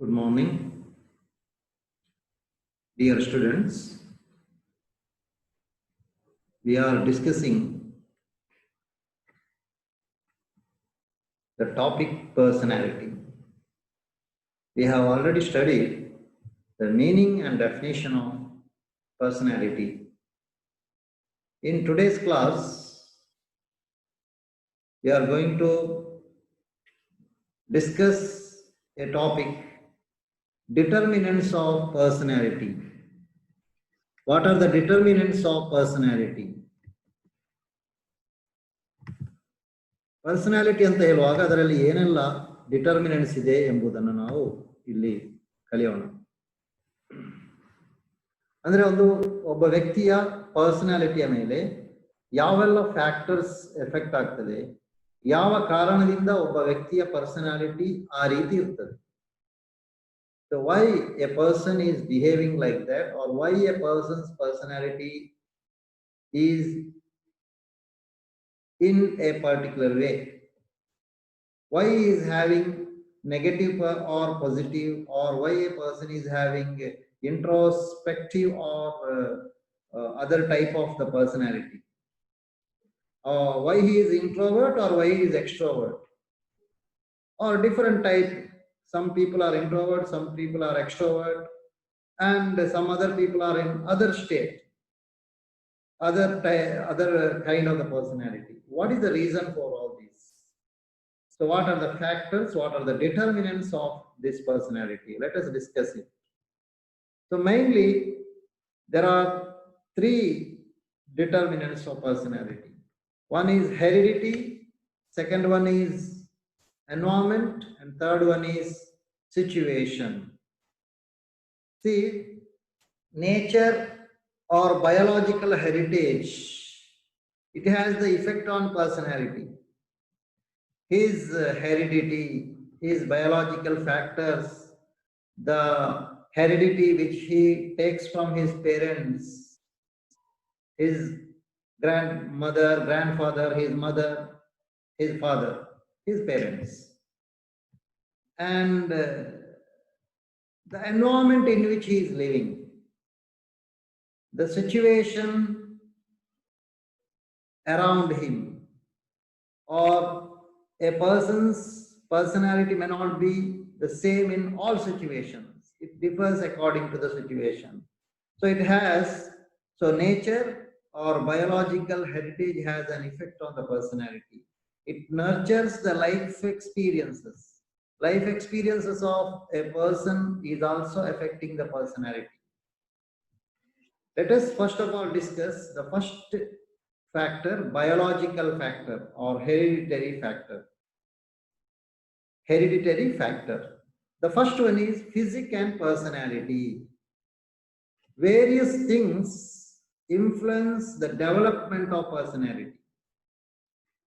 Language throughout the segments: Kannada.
Good morning, dear students. We are discussing the topic personality. We have already studied the meaning and definition of personality. In today's class, we are going to discuss a topic, determinants of personality. What are the determinants of personality? Personality ಅಂತ ಹೇಳುವಾಗ ಅದರಲ್ಲಿ ಏನೆಲ್ಲ ಡಿಟರ್ಮಿನೆಂಟ್ಸ್ ಇದೆ ಎಂಬುದನ್ನು ನಾವು ಇಲ್ಲಿ ಕಲಿಯೋಣ. ಅಂದ್ರೆ ಒಬ್ಬ ವ್ಯಕ್ತಿಯ ಪರ್ಸನಾಲಿಟಿಯ ಮೇಲೆ ಯಾವೆಲ್ಲ ಫ್ಯಾಕ್ಟರ್ಸ್ ಎಫೆಕ್ಟ್ ಆಗ್ತದೆ, ಯಾವ ಕಾರಣದಿಂದ ಒಬ್ಬ ವ್ಯಕ್ತಿಯ ಪರ್ಸನಾಲಿಟಿ ಆ ರೀತಿ ಇರ್ತದೆ. So why a person is behaving like that, or why a person's personality is in a particular way, why he is having negative or positive, or why a person is having introspective or other type of the personality, why he is introvert or why he is extrovert, or different type. Some people are introvert, some people are extrovert, and some other people are in other state, other kind of the personality. What is the reason for all this? So what are the factors, what are the determinants of this personality? Let us discuss it. So mainly there are three determinants of personality. One is heredity, second one is environment, and third one is situation. See, nature or biological heritage, it has the effect on personality. His heredity, his biological factors, the heredity which he takes from his parents, his grandmother, grandfather, his mother, his father, his parents, and the environment in which he is living, the situation around him, or a person's personality may not be the same in all situations. It differs according to the situation. So it has, so nature or biological heritage has an effect on the personality. It nurtures the life experiences. Life experiences of a person is also affecting the personality. Let us first of all discuss the first factor, biological factor or hereditary factor. Hereditary factor. The first one is physique and personality. Various things influence the development of personality.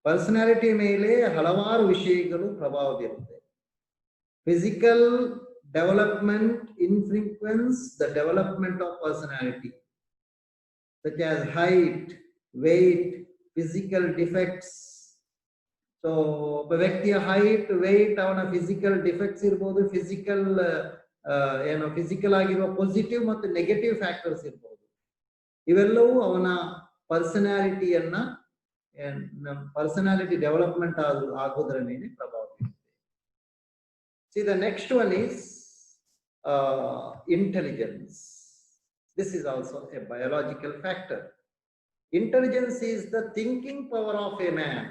Personality ಮೇಲೆ ಹಲವಾರು ವಿಷಯಗಳು ಪ್ರಭಾವ ಬೀರುತ್ತೆ. Physical development influence the development of personality, such as height, weight, physical defects. So ಒಬ್ಬ ವ್ಯಕ್ತಿಯ ಹೈಟ್, weight, ಅವನ ಫಿಸಿಕಲ್ ಡಿಫೆಕ್ಟ್ಸ್ ಇರ್ಬೋದು, ಫಿಸಿಕಲ್ ಆಗಿರುವ ಪಾಸಿಟಿವ್ ಮತ್ತು ನೆಗೆಟಿವ್ ಫ್ಯಾಕ್ಟರ್ಸ್ ಇರ್ಬೋದು. ಇವೆಲ್ಲವೂ ಅವನ ಪರ್ಸನಾಲಿಟಿ ಡೆವಲಪ್ಮೆಂಟ್ ಆಗೋದ್ರ ಮೇಲೆ ಪ್ರಭಾವ ಬೀರುತ್ತೆ. See, the next one is intelligence. This is also a biological factor. Intelligence is the thinking power of a man.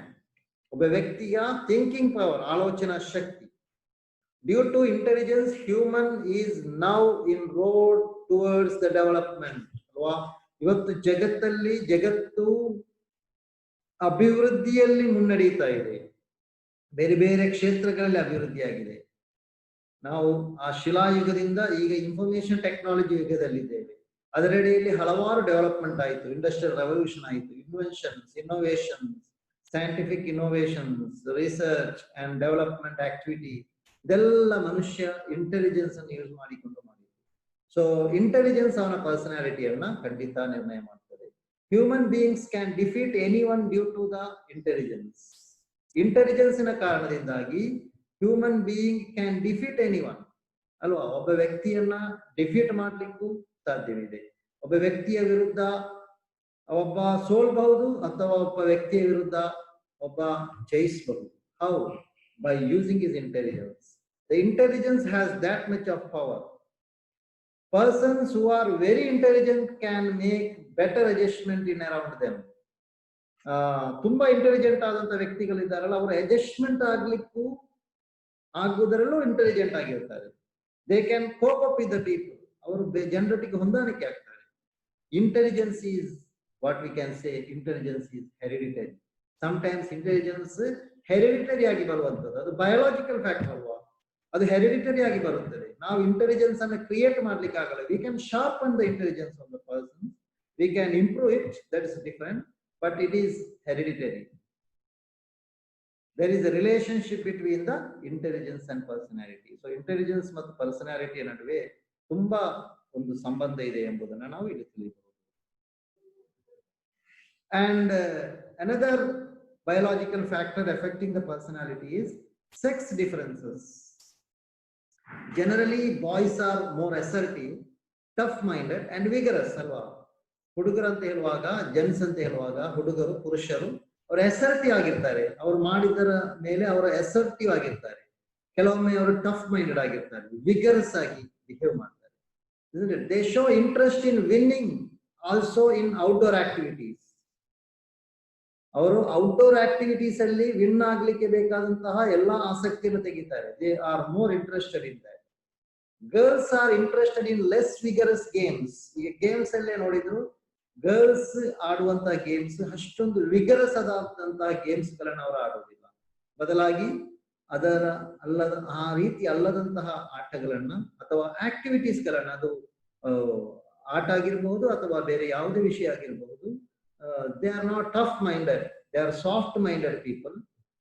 ಒಬ್ಬ ವ್ಯಕ್ತಿಯ ಥಿಂಕಿಂಗ್ ಪವರ್, ಆಲೋಚನಾ ಶಕ್ತಿ. Due to intelligence human is now in road towards the development. ಅಲ್ವಾ? ಇವತ್ತು ಜಗತ್ತು ಅಭಿವೃದ್ಧಿಯಲ್ಲಿ ಮುನ್ನಡೀತಾ ಇದೆ. ಬೇರೆ ಬೇರೆ ಕ್ಷೇತ್ರಗಳಲ್ಲಿ ಅಭಿವೃದ್ಧಿಯಾಗಿದೆ. ನಾವು ಆ ಶಿಲಾಯುಗದಿಂದ ಈಗ ಇನ್ಫಾರ್ಮೇಶನ್ ಟೆಕ್ನಾಲಜಿ ಯುಗದಲ್ಲಿದ್ದೇವೆ. ಅದರಡಿಯಲ್ಲಿ ಹಲವಾರು ಡೆವಲಪ್ಮೆಂಟ್ ಆಯಿತು. ಇಂಡಸ್ಟ್ರಿಯಲ್ ರೆವಲ್ಯೂಷನ್ ಆಯಿತು, inventions, innovations, scientific innovations, research and development activity, ಇದೆಲ್ಲ ಮನುಷ್ಯ ಇಂಟೆಲಿಜೆನ್ಸ್ ಅನ್ನು ಯೂಸ್ ಮಾಡಿಕೊಂಡು ಮಾಡಿದ್ರು. ಸೊ ಇಂಟೆಲಿಜೆನ್ಸ್ ಅವನ ಪರ್ಸನಾಲಿಟಿಯನ್ನ ಖಂಡಿತ ನಿರ್ಣಯ ಮಾಡ್ತದೆ. Human beings can defeat any one due to the intelligence. ಇಂಟೆಲಿಜೆನ್ಸಿನ ಕಾರಣದಿಂದಾಗಿ human being can defeat any one. ಅಲ್ವಾ? ಒಬ್ಬ ವ್ಯಕ್ತಿಯನ್ನ ಡಿಫೀಟ್ ಮಾಡ್ಲಿಕ್ಕೂ ಸಾಧ್ಯವಿದೆ. ಒಬ್ಬ ವ್ಯಕ್ತಿಯ ವಿರುದ್ಧ ಒಬ್ಬ ಸೋಲ್ಬಹುದು ಅಥವಾ ಒಬ್ಬ ವ್ಯಕ್ತಿಯ ವಿರುದ್ಧ ಒಬ್ಬ ಜಯಿಸಬಹುದು. How? By using his intelligence. The intelligence has that much of power. Persons who are very intelligent can make better adjustment in around them. ತುಂಬಾ ಇಂಟೆಲಿಜೆಂಟ್ ಆದಂತ ವ್ಯಕ್ತಿಗಳಿದ್ದಾರಲ್ಲ, ಅವರ ಅಡ್ಜಸ್ಟ್ಮೆಂಟ್ ಆಗ್ಲಿಕ್ಕೂ ಆಗುವುದರಲ್ಲೂ ಇಂಟೆಲಿಜೆಂಟ್ ಆಗಿರ್ತಾರೆ. They can cope up with the people. ಅವರು ಜನರೊಟ್ಟಿಗೆ ಹೊಂದಾಣಿಕೆ ಆಗ್ತಾರೆ. Intelligence is what we can say, intelligence is hereditary. Sometimes intelligence hereditary ಆಗಿ ಬರುವಂತದ್ದು, ಅದು ಬಯೋಲಾಜಿಕಲ್ ಫ್ಯಾಕ್ಟರ್ ಅಲ್ವಾ, ಅದು ಹೆರಿಡಿಟರಿ ಆಗಿ ಬರುತ್ತದೆ. ನಾವು ಇಂಟೆಲಿಜೆನ್ಸ್ ಅನ್ನು ಕ್ರಿಯೇಟ್ ಮಾಡ್ಲಿಕ್ಕೆ ಆಗಲ್ಲ. We can sharpen the intelligence of the person, we can improve it, that is different, but it is hereditary. There is a relationship between the intelligence and personality. So intelligence ಮತ್ತು ಪರ್ಸನಾಲಿಟಿಯ ನಡುವೆ ತುಂಬಾ ಒಂದು ಸಂಬಂಧ ಇದೆ ಎಂಬುದನ್ನು ನಾವು ಇಲ್ಲಿ ತಿಳಿಯಬಹುದು. And another biological factor affecting the personality is sex differences. Generally boys are more assertive, tough minded and vigorous ಅಲ್ವಾ? ಹುಡುಗರು ಅಂತ ಹೇಳುವಾಗ, ಜೆಂಟ್ಸ್ ಅಂತ ಹೇಳುವಾಗ ಹುಡುಗರು, ಪುರುಷರು ಅವರು ಅಸರ್ಟಿವ್ ಆಗಿರ್ತಾರೆ. ಅವ್ರು ಮಾಡಿದರ ಮೇಲೆ ಅವರು ಅಸರ್ಟಿವ್ ಆಗಿರ್ತಾರೆ. ಕೆಲವೊಮ್ಮೆ ಅವರು ಟಫ್ ಮೈಂಡೆಡ್ ಆಗಿರ್ತಾರೆ, ವಿಗರಸ್ ಆಗಿ ಬಿಹೇವ್ ಮಾಡ್ತಾರೆ. They show interest in winning also in outdoor activities. ಅವರು ಔಟ್ಡೋರ್ ಆಕ್ಟಿವಿಟೀಸ್ ಅಲ್ಲಿ ವಿನ್ ಆಗ್ಲಿಕ್ಕೆ ಬೇಕಾದಂತಹ ಎಲ್ಲಾ ಆಸಕ್ತಿಯನ್ನು ತೆಗಿತಾರೆ. They are more interested in that. Girls are interested in less vigorous games. ಈಗ ಗೇಮ್ಸ್ ಅಲ್ಲೇ ನೋಡಿದ್ರು, ಗರ್ಲ್ಸ್ ಆಡುವಂತಹ ಗೇಮ್ಸ್ ಅಷ್ಟೊಂದು ವಿಗರಸ್ ಆದಂತಹ ಗೇಮ್ಸ್ ಗಳನ್ನ ಅವರು ಆಡುವುದಿಲ್ಲ. ಬದಲಾಗಿ ಅದರ ಆ ರೀತಿ ಅಲ್ಲದಂತಹ ಆಟಗಳನ್ನ ಅಥವಾ ಆಕ್ಟಿವಿಟೀಸ್ ಗಳನ್ನ, ಅದು ಆಟ ಆಗಿರಬಹುದು ಅಥವಾ ಬೇರೆ ಯಾವುದೇ ವಿಷಯ ಆಗಿರಬಹುದು, they are not tough minded, they are soft minded people.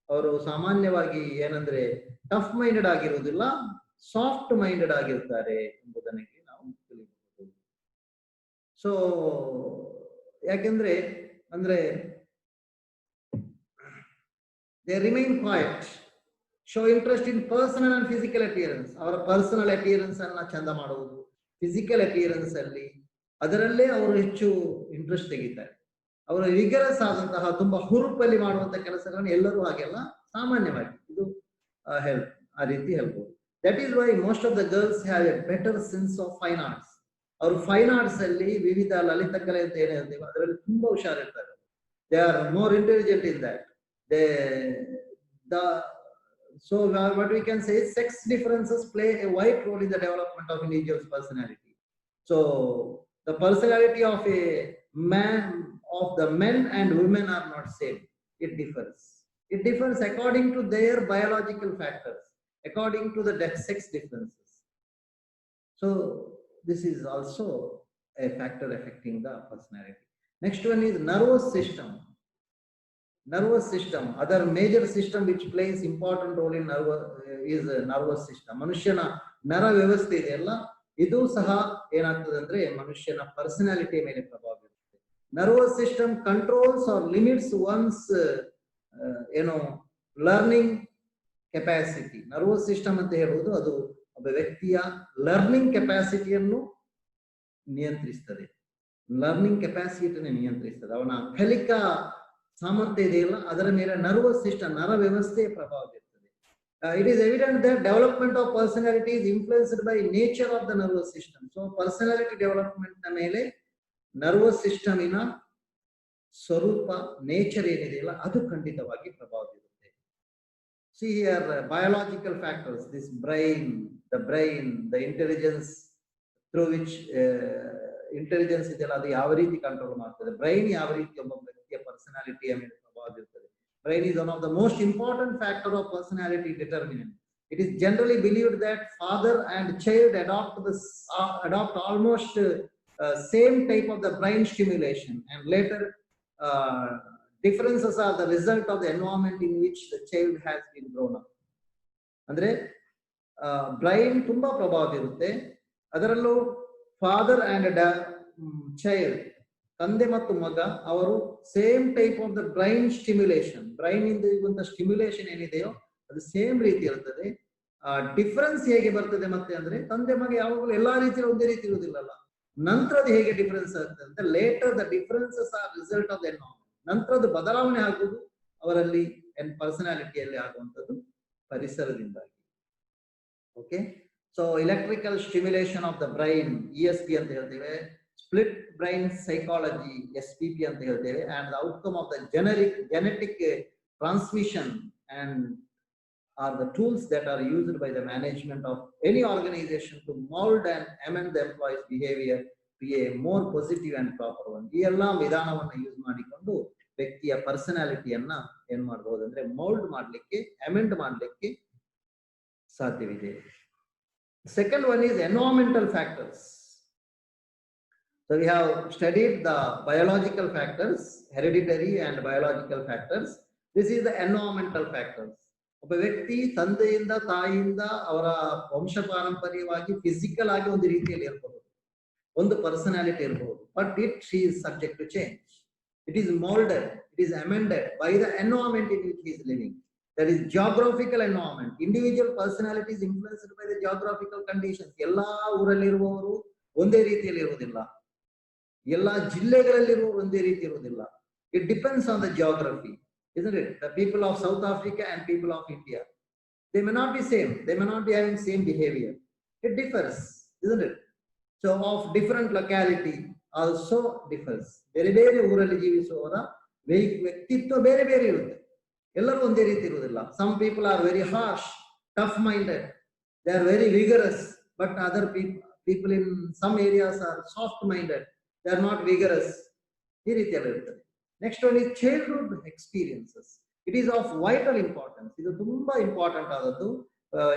ಅವರು ಸಾಮಾನ್ಯವಾಗಿ ಏನಂದ್ರೆ ಟಫ್ ಮೈಂಡೆಡ್ ಆಗಿರುವುದಿಲ್ಲ, ಸಾಫ್ಟ್ ಮೈಂಡೆಡ್ ಆಗಿರ್ತಾರೆ ಎಂಬುದಕ್ಕೆ ನಾವು ತಿಳಿಯಬಹುದು. ಸೊ ಯಾಕೆಂದ್ರೆ ಅಂದ್ರೆ they remain quiet, show interest in personal and physical appearance. ಅವರ ಪರ್ಸನಲ್ ಅಪಿಯರೆನ್ಸ್ ಅನ್ನ ಚಂದ ಮಾಡುವುದು, ಫಿಸಿಕಲ್ ಅಪಿಯರೆನ್ಸ್ ಅಲ್ಲಿ ಅದರಲ್ಲೇ ಅವರು ಹೆಚ್ಚು ಇಂಟ್ರೆಸ್ಟ್ ತೆಗಿತಾರೆ. ಅವರು ವಿಗರಸ್ ಆದಂತಹ ತುಂಬಾ ಹುರುಪಲ್ಲಿ ಮಾಡುವಂತಹ ಕೆಲಸಗಳನ್ನು ಎಲ್ಲರೂ ಹಾಗೆಲ್ಲ ಸಾಮಾನ್ಯವಾಗಿ ಇದು ಹೆಲ್ಪ್ ಆ ರೀತಿ ಹೇಳ್ಬೋದು. That is why most of the girls have a better sense of fine arts. ಅವರು ಫೈನ್ ಆರ್ಟ್ಸ್ ಅಲ್ಲಿ ವಿವಿಧ ಲಲಿತ ಕಲೆ ಅಂತ ಏನ್ ಹೇಳ್ತೀವಿ ಅದರಲ್ಲಿ ತುಂಬಾ ಹುಷಾರಿರ್ತಾರೆ. They are more intelligent in that. So what we can say is sex differences play a wide role in the development of individual's personality. So the personality of a man, of the men and women are not same. It differs. It differs according to their biological factors, according to the sex differences. So this is also a factor affecting the personality. Next one is nervous system. Nervous system, other major system which plays important role in is nervous system. ಮನುಷ್ಯನ ನರ ವ್ಯವಸ್ಥೆ ಇದೆಯಲ್ಲ, ಇದು ಸಹ ಏನಾಗ್ತದೆ ಅಂದ್ರೆ ಮನುಷ್ಯನ ಪರ್ಸನಾಲಿಟಿ ಮೇಲೆ ಪ್ರಭಾವ ಬೀರುತ್ತೆ. Nervous system controls are limits once learning capacity. Nervous system ಅಂತ ಹೇಳುವುದು ಅದು ಒಬ್ಬ ವ್ಯಕ್ತಿಯ ಲರ್ನಿಂಗ್ ಕೆಪಾಸಿಟಿಯನ್ನು ನಿಯಂತ್ರಿಸ್ತದೆ. ಲರ್ನಿಂಗ್ ಕೆಪಾಸಿಟಿಯನ್ನು ನಿಯಂತ್ರಿಸ್ತದೆ. ಅವನ ಕಲಿಕಾ ಸಾಮರ್ಥ್ಯ ಇದೆಯಲ್ಲ ಅದರ ಮೇಲೆ ನರ್ವಸ್ ಸಿಸ್ಟಮ್, ನರ ವ್ಯವಸ್ಥೆಯ ಪ್ರಭಾವ ಬೀರ್ತದೆ. It is evident that development of personality is influenced by nature of the nervous system. So personality development ನ ಮೇಲೆ ನರ್ವಸ್ ಸಿಸ್ಟಮಿನ ಸ್ವರೂಪ, ನೇಚರ್ ಏನಿದೆಯಲ್ಲ ಅದು ಖಂಡಿತವಾಗಿ ಪ್ರಭಾವ ಬೀರುತ್ತೆ. See here biological factors, this brain, the intelligence through which intelligence ಇದೆಯಲ್ಲ ಅದು ಯಾವ ರೀತಿ ಕಂಟ್ರೋಲ್ ಮಾಡ್ತದೆ, ಬ್ರೈನ್ ಯಾವ ರೀತಿ ಒಬ್ಬ ವ್ಯಕ್ತಿಯ ಪರ್ಸನಾಲಿಟಿಯ ಮೇಲೆ ಪ್ರಭಾವ ಬೀರ್ತದೆ. Brain is one of the most important factor of personality determinant. It is generally believed that father and child adopt almost same type of the brain stimulation, and later differences are the result of the environment in which the child has been grown up. ಅಂದ್ರೆ ಬ್ರೈನ್ ತುಂಬಾ ಪ್ರಭಾವ ಬೀರುತ್ತೆ. ಅದರಲ್ಲೂ ಫಾದರ್ ಅಂಡ್ ಚೈಲ್ಡ್, ತಂದೆ ಮತ್ತು ಮಗ, ಅವರು same type of the brain stimulation, brain ಇಂದ ಇರುವಂತಹ ಸ್ಟಿಮ್ಯುಲೇಷನ್ ಏನಿದೆಯೋ ಅದು ಸೇಮ್ ರೀತಿ ಇರ್ತದೆ. ಡಿಫರೆನ್ಸ್ ಹೇಗೆ ಬರ್ತದೆ ಮತ್ತೆ ಅಂದ್ರೆ ತಂದೆ ಮಗ ಯಾವಾಗಲೂ ಎಲ್ಲಾ ರೀತಿಯಲ್ಲಿ ಒಂದೇ ರೀತಿ ಇರುವುದಿಲ್ಲಲ್ಲ. ನಂತರದ್ದು ಹೇಗೆ ಡಿಫರೆನ್ಸ್ ಆಗ್ತದೆ ಅಂತ, later the differences are result of the environment. ನಂತರದ್ದು ಬದಲಾವಣೆ ಆಗುವುದು ಅವರಲ್ಲಿ ಪರ್ಸನಾಲಿಟಿಯಲ್ಲಿ ಆಗುವಂಥದ್ದು ಪರಿಸರದಿಂದಾಗಿ. Okay, so electrical stimulation of the brain, ESP ಅಂತ ಹೇಳ್ತೇವೆ, ಸ್ಪ್ಲಿಟ್ ಬ್ರೈನ್ ಸೈಕಾಲಜಿ SPP ಅಂತ ಹೇಳ್ತೇವೆ, and the outcome of the genetic transmission and are the tools that are used by the management of any organization to mold and amend the employees behavior to a more positive and proper one. ಈ ಎಲ್ಲ ವಿಧಾನವನ್ನು ಯೂಸ್ ಮಾಡಿಕೊಂಡು ವ್ಯಕ್ತಿಯ ಪರ್ಸನಾಲಿಟಿಯನ್ನ ಏನ್ ಮಾಡಬಹುದು ಅಂದ್ರೆ ಮೌಲ್ಡ್ ಮಾಡ್ಲಿಕ್ಕೆ, ಅಮೆಂಡ್ ಮಾಡ್ಲಿಕ್ಕೆ ಸಾಧ್ಯವಿದೆ. Second one is environmental factors. So we have studied the biological factors, hereditary and biological factors. This is the environmental factors. ಒಬ್ಬ ವ್ಯಕ್ತಿ ತಂದೆಯಿಂದ ತಾಯಿಯಿಂದ ಅವರ ವಂಶ ಪಾರಂಪರ್ಯವಾಗಿ ಫಿಸಿಕಲ್ ಆಗಿ ಒಂದು ರೀತಿಯಲ್ಲಿ ಇರಬಹುದು, ಒಂದು ಪರ್ಸನಾಲಿಟಿ ಇರಬಹುದು, but she is subject to change. It is molded, it is amended by the environment in which he is living. That is geographical environment. Individual personality is influenced by the geographical conditions. ಎಲ್ಲಾ ಊರಲ್ಲಿರುವವರು ಒಂದೇ ರೀತಿಯಲ್ಲಿ ಇರುವುದಿಲ್ಲ, ಎಲ್ಲಾ ಜಿಲ್ಲೆಗಳಲ್ಲಿರುವವರು ಒಂದೇ ರೀತಿ ಇರುವುದಿಲ್ಲ. It depends on the geography, isn't it? The people of South Africa and people of India, they may not be same, they may not be having same behavior. It differs, isn't it? So of different locality also differs. ಬೇರೆ ಬೇರೆ ಊರಲ್ಲಿ ಜೀವಿಸುವವರ ವ್ಯಕ್ತಿತ್ವ ಬೇರೆ ಬೇರೆ ಇರುತ್ತೆ, ಎಲ್ಲರೂ ಒಂದೇ ರೀತಿ ಇರುವುದಿಲ್ಲ. Some people are very harsh, tough minded, they are very vigorous, but other people in some areas are soft minded, they are not vigorous. ಈ ರೀತಿಯಲ್ಲಿ ಇರ್ತದೆ. Next one is childhood experiences. It is of vital importance. ಇದು ತುಂಬಾ ಇಂಪಾರ್ಟೆಂಟ್ ಆದದ್ದು.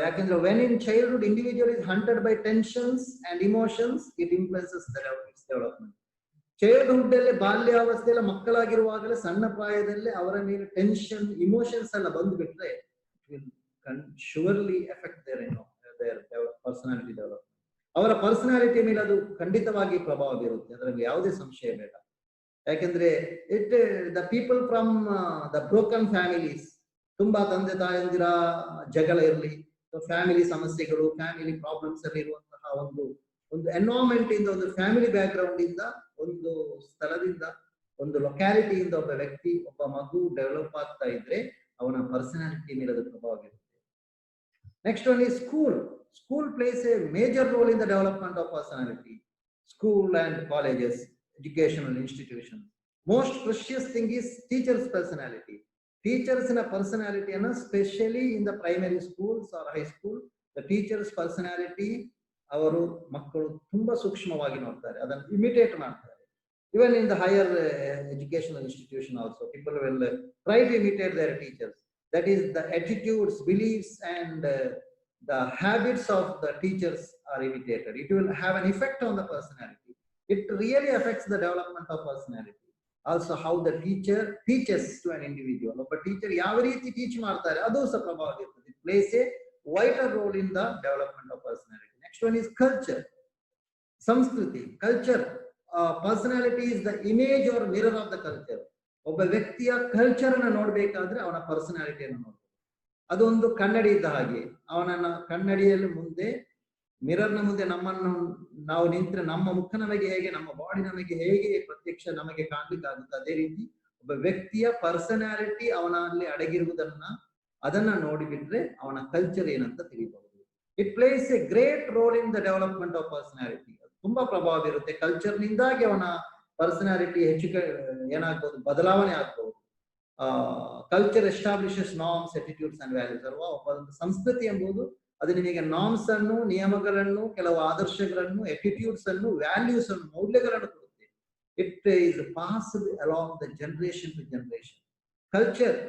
ಯಾಕಂದ್ರೆ when in childhood individual is hunted by tensions and emotions, it influences its development. Childhood ಅಲ್ಲಿ ಬಾಲ್ಯಾವಸ್ಥೆಯಲ್ಲಿ ಮಕ್ಕಳಾಗಿರುವಾಗಲೇ ಸಣ್ಣ ಪ್ರಾಯದಲ್ಲಿ ಅವರ ಮೇಲೆ ಟೆನ್ಷನ್, ಇಮೋಷನ್ಸ್ ಎಲ್ಲ ಬಂದ್ಬಿಟ್ರೆ it will surely affect their personality development. ಅವರ ಪರ್ಸನಾಲಿಟಿ ಮೇಲೆ ಅದು ಖಂಡಿತವಾಗಿ ಪ್ರಭಾವ ಬೀರುತ್ತೆ, ಅದರಲ್ಲಿ ಯಾವುದೇ ಸಂಶಯ ಬೇಡ. ಯಾಕೆಂದ್ರೆ the people from the broken families, ತುಂಬಾ ತಂದೆ ತಾಯಂದಿರ ಜಗಳ ಇರಲಿ, ಫ್ಯಾಮಿಲಿ ಸಮಸ್ಯೆಗಳು, ಫ್ಯಾಮಿಲಿ ಪ್ರಾಬ್ಲಮ್ಸ್ ಅಲ್ಲಿ ಇರುವಂತಹ ಒಂದು ಎನ್ವೈರನ್ಮೆಂಟ್ ಇಂದ, ಒಂದು ಫ್ಯಾಮಿಲಿ ಬ್ಯಾಕ್ ಗ್ರೌಂಡ್ ಇಂದ, ಒಂದು ಸ್ಥಳದಿಂದ, ಒಂದು ಲೊಕ್ಯಾಲಿಟಿಯಿಂದ ಒಬ್ಬ ವ್ಯಕ್ತಿ, ಒಬ್ಬ ಮಗು ಡೆವಲಪ್ ಆಗ್ತಾ ಇದ್ರೆ ಅವನ ಪರ್ಸನಾಲಿಟಿ ಮೇಲೆ ಅದು ಪ್ರಭಾವ ಬೀರುತ್ತೆ. Next one is school. School plays a major role in the development of personality. School and colleges, educational institutions. Most precious thing is teachers' personality. Teachers in a personality, and especially in the primary schools or high school, the teachers' personality, ಅವರು ಮಕ್ಕಳು ತುಂಬಾ ಸೂಕ್ಷ್ಮವಾಗಿ ನೋಡ್ತಾರೆ, ಅದನ್ನು ಇಮಿಟೇಟ್ ಮಾಡ್ತಾರೆ. Even in the higher educational institution also, people will try to imitate their teachers. That is, the attitudes, beliefs, and the habits of the teachers are imitated. It will have an effect on the personality. It really affects the development of personality. Also, how the teacher teaches to an individual. But teacher ಯಾವ ರೀತಿ ಟೀಚ್ ಮಾಡ್ತಾರೆ ಅದು ಸಹ ಪ್ರಭಾವ ಬೀರ್ತದೆ. It plays a vital role in the development of personality. Next one is culture. Samskriti, culture. Personality is the image or mirror of the culture. ಒಬ್ಬ ವ್ಯಕ್ತಿಯ ಕಲ್ಚರ್ ಅನ್ನ ನೋಡ್ಬೇಕಾದ್ರೆ ಅವನ ಪರ್ಸನಾಲಿಟಿಯನ್ನು ನೋಡ್ಬೇಕು. ಅದೊಂದು ಕನ್ನಡಿ ಇದ್ದ ಹಾಗೆ, ಅವನನ್ನ ಕನ್ನಡಿಯಲ್ಲಿ ಮುಂದೆ, ಮಿರರ್ನ ಮುಂದೆ ನಮ್ಮನ್ನು ನಾವು ನಿಂತ್ರೆ ನಮ್ಮ ಮುಖ ನಮಗೆ ಹೇಗೆ, ನಮ್ಮ ಬಾಡಿ ನಮಗೆ ಹೇಗೆ ಪ್ರತ್ಯಕ್ಷ ನಮಗೆ ಕಾಣ್ಲಿಕ್ಕೆ ಆಗುತ್ತೆ, ಅದೇ ರೀತಿ ಒಬ್ಬ ವ್ಯಕ್ತಿಯ ಪರ್ಸನಾಲಿಟಿ ಅವನಲ್ಲಿ ಅಡಗಿರುವುದನ್ನ ಅದನ್ನ ನೋಡಿಬಿಟ್ರೆ ಅವನ ಕಲ್ಚರ್ ಏನಂತ ತಿಳಿಬಹುದು. It place A great role in the development of personality. ತುಂಬಾ ಪ್ರಭಾವ ಬೀರುತ್ತೆ. ಕಲ್ಚರ್ ನಿಂದಾಗಿ ಅವನ ಪರ್ಸನಾಲಿಟಿ ಹೆಚ್ಚು ಏನಾಗ್ಬೋದು, ಬದಲಾವಣೆ ಆಗ್ಬಹುದು. Culture establishes norms, attitudes and values ಅಲ್ವಾ. ಒಬ್ಬ ಸಂಸ್ಕೃತಿ ಎಂಬುದು ಅದು ನಿಮಗೆ ನಾರ್ಮ್ಸ್ ಅನ್ನು, ನಿಯಮಗಳನ್ನು, ಕೆಲವು ಆದರ್ಶಗಳನ್ನು, ಅಟಿಟ್ಯೂಡ್ಸ್ ಅನ್ನು, ವ್ಯಾಲ್ಯೂಸ್ ಅನ್ನು, ಮೌಲ್ಯಗಳನ್ನು ಕೊಡುತ್ತೆ. It is passed along the generation to generation. Culture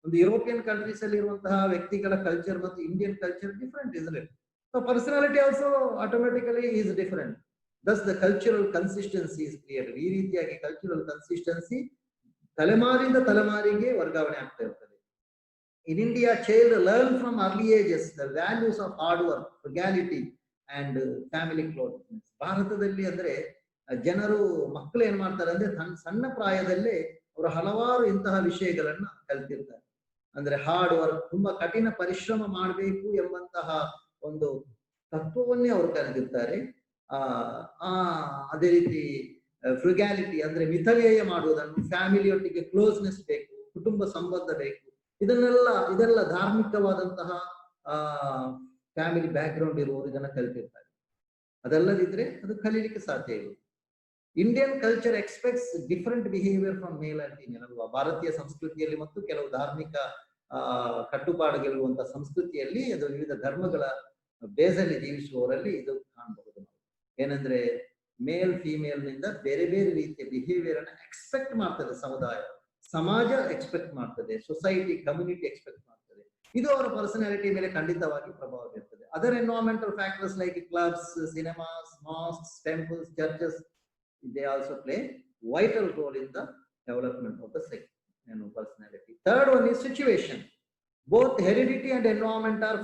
ಒಂದು ಯುರೋಪಿಯನ್ ಕಂಟ್ರೀಸ್ ಅಲ್ಲಿ ಇರುವಂತಹ ವ್ಯಕ್ತಿಗಳ ಕಲ್ಚರ್ ಮತ್ತು Indian culture different, is it? So personality also automatically is different. Thus the cultural consistency is created. ಈ ರೀತಿಯಾಗಿ ಕಲ್ಚರಲ್ ಕನ್ಸಿಸ್ಟೆನ್ಸಿ ತಲೆಮಾರಿಂದ ತಲೆಮಾರಿಗೆ ವರ್ಗಾವಣೆ ಆಗ್ತಾ ಇರ್ತದೆ. In India, child learn from early ages the values of hard work, frugality and family closeness. ಭಾರತದಲ್ಲಿ ಅಂದ್ರೆ ಜನರು, ಮಕ್ಕಳು ಏನ್ ಮಾಡ್ತಾರೆ ಅಂದ್ರೆ ಸಣ್ಣ ಪ್ರಾಯದಲ್ಲೇ ಅವರು ಹಲವಾರು ಇಂತಹ ವಿಷಯಗಳನ್ನ ಕಲ್ತಿರ್ತಾರೆ. ಅಂದ್ರೆ ಹಾರ್ಡ್ ವರ್ಕ್, ತುಂಬಾ ಕಠಿಣ ಪರಿಶ್ರಮ ಮಾಡಬೇಕು ಎಂಬಂತಹ ಒಂದು ತತ್ವವನ್ನೇ ಅವರು ಕರೆದಿರ್ತಾರೆ. ಅದೇ ರೀತಿ ಫ್ರುಗ್ಯಾಲಿಟಿ ಅಂದ್ರೆ ಮಿತವ್ಯಯ ಮಾಡುವುದನ್ನು, ಫ್ಯಾಮಿಲಿಯೊಟ್ಟಿಗೆ ಕ್ಲೋಸ್ನೆಸ್ ಬೇಕು, ಕುಟುಂಬ ಸಂಬಂಧ ಬೇಕು, ಇದೆಲ್ಲ ಧಾರ್ಮಿಕವಾದಂತಹ ಫ್ಯಾಮಿಲಿ ಬ್ಯಾಕ್ ಗ್ರೌಂಡ್ ಇರುವವರು ಇದನ್ನ ಕಲಿತಿರ್ತಾರೆ. ಅದಲ್ಲದಿದ್ರೆ ಅದು ಕಲೀಲಿಕ್ಕೆ ಸಾಧ್ಯ ಇಲ್ಲ. Indian culture expects different behaviour from male and female ಅಲ್ವಾ. ಭಾರತೀಯ ಸಂಸ್ಕೃತಿಯಲ್ಲಿ ಮತ್ತು ಕೆಲವು ಧಾರ್ಮಿಕ ಕಟ್ಟುಪಾಡುಗಳಿರುವಂತಹ ಸಂಸ್ಕೃತಿಯಲ್ಲಿ ಅದು ವಿವಿಧ ಧರ್ಮಗಳ ಬೇಸಲ್ಲಿ ಜೀವಿಸುವವರಲ್ಲಿ ಇದು ಕಾಣಬಹುದು. ಏನಂದ್ರೆ ಮೇಲ್ ಫಿಮೇಲ್ ನಿಂದ ಬೇರೆ ಬೇರೆ ರೀತಿಯ ಬಿಹೇವಿಯರ್ ಅನ್ನ ಎಕ್ಸ್ಪೆಕ್ಟ್ ಮಾಡ್ತದೆ ಸಮುದಾಯ, ಸಮಾಜ ಎಕ್ಸ್ಪೆಕ್ಟ್ ಮಾಡ್ತದೆ, ಸೊಸೈಟಿ ಕಮ್ಯುನಿಟಿ ಎಕ್ಸ್ಪೆಕ್ಟ್ ಮಾಡ್ತದೆ. ಇದು ಅವರ ಪರ್ಸನಾಲಿಟಿ ಮೇಲೆ ಖಂಡಿತವಾಗಿ ಪ್ರಭಾವ ಬೀರ್ತದೆ. Other environmental factors like clubs, cinemas, masks, temples, churches, they also play vital role in the development of the personality. Third one is situation. Both heredity and environment are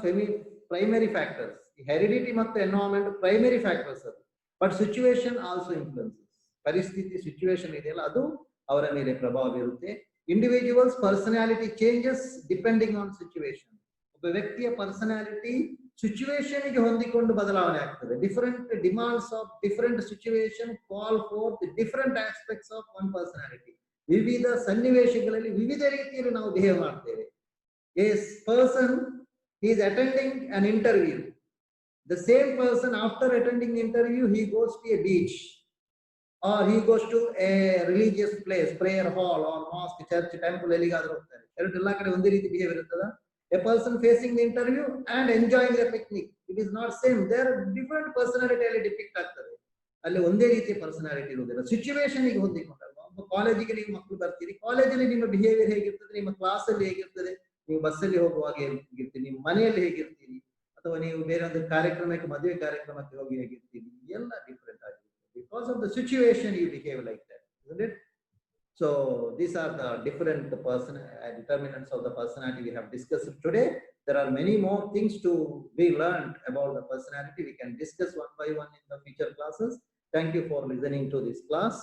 primary factors. Heredity ಮತ್ತು environment primary factors are, but situation also influences. ಪರಿಸ್ಥಿತಿ situation ಇದೆಯಲ್ಲ ಅದು ಅವರ ಮೇಲೆ ಪ್ರಭಾವ ಬೀರುತ್ತೆ. Individuals personality changes depending on situation. ಒಬ್ಬ ವ್ಯಕ್ತಿಯ ಪರ್ಸನಾಲಿಟಿ ಸಿಚುವೇಶನ್ ಗೆ ಹೊಂದಿಕೊಂಡು ಬದಲಾವಣೆ ಆಗ್ತದೆ. Different demands of different situation call for the different aspects of one personality. ವಿವಿಧ ಸನ್ನಿವೇಶಗಳಲ್ಲಿ ವಿವಿಧ ರೀತಿಯಲ್ಲಿ ನಾವು ಬಿಹೇವ್ ಮಾಡ್ತೇವೆ. A person is attending an interview, the same person after attending interview he goes to a beach or he goes to a religious place, prayer hall or mosque, church, temple, ಎಲ್ಲಿಗಾದ್ರೂ ಹೋಗ್ತಾರೆ. ಎಲ್ಲ ಕಡೆ ಒಂದೇ ರೀತಿ ಬಿಹೇವಿಯರ್ ಇರ್ತದ. A person facing the interview and enjoying a picnic, it is not same. There are different personality ಅಲ್ಲಿ ಡಿಪಿಕ್ಟ್ ಆಗ್ತದೆ. ಅಲ್ಲಿ ಒಂದೇ ರೀತಿಯ ಪರ್ಸನಾಲಿಟಿ ಇರುವುದಿಲ್ಲ. ಸಿಚುವೇಶನ್ ಗೆ ಹೊಂದಿಕೊಂಡಲ್ವಾ. ಒಬ್ಬ ಕಾಲೇಜಿಗೆ ನೀವು ಮಕ್ಕಳು ಬರ್ತೀರಿ, ಕಾಲೇಜಲ್ಲಿ ನಿಮ್ಮ ಬಿಹೇವಿಯರ್ ಹೇಗಿರ್ತದೆ, ನಿಮ್ಮ ಕ್ಲಾಸ್ ಅಲ್ಲಿ ಹೇಗಿರ್ತದೆ, ನೀವು ಬಸ್ಸಲ್ಲಿ ಹೋಗುವಾಗ ಹೇಗಿರ್ತೀರಿ, ನಿಮ್ಮ ಮನೆಯಲ್ಲಿ ಹೇಗಿರ್ತೀರಿ, ಅಥವಾ ನೀವು ಬೇರೆ ಒಂದು ಕಾರ್ಯಕ್ರಮಕ್ಕೆ, ಮದುವೆ ಕಾರ್ಯಕ್ರಮಕ್ಕೆ ಹೋಗಿ ಹೇಗಿರ್ತೀರಿ, ಎಲ್ಲ ಡಿಫರೆಂಟ್ ಆಗಿರ್ತದೆ. Because of the situation you behave like that, isn't it? So these are the different determinants of the personality we have discussed today. There are many more things to be learned about the personality. We can discuss one by one in the future classes. Thank you for listening to this class.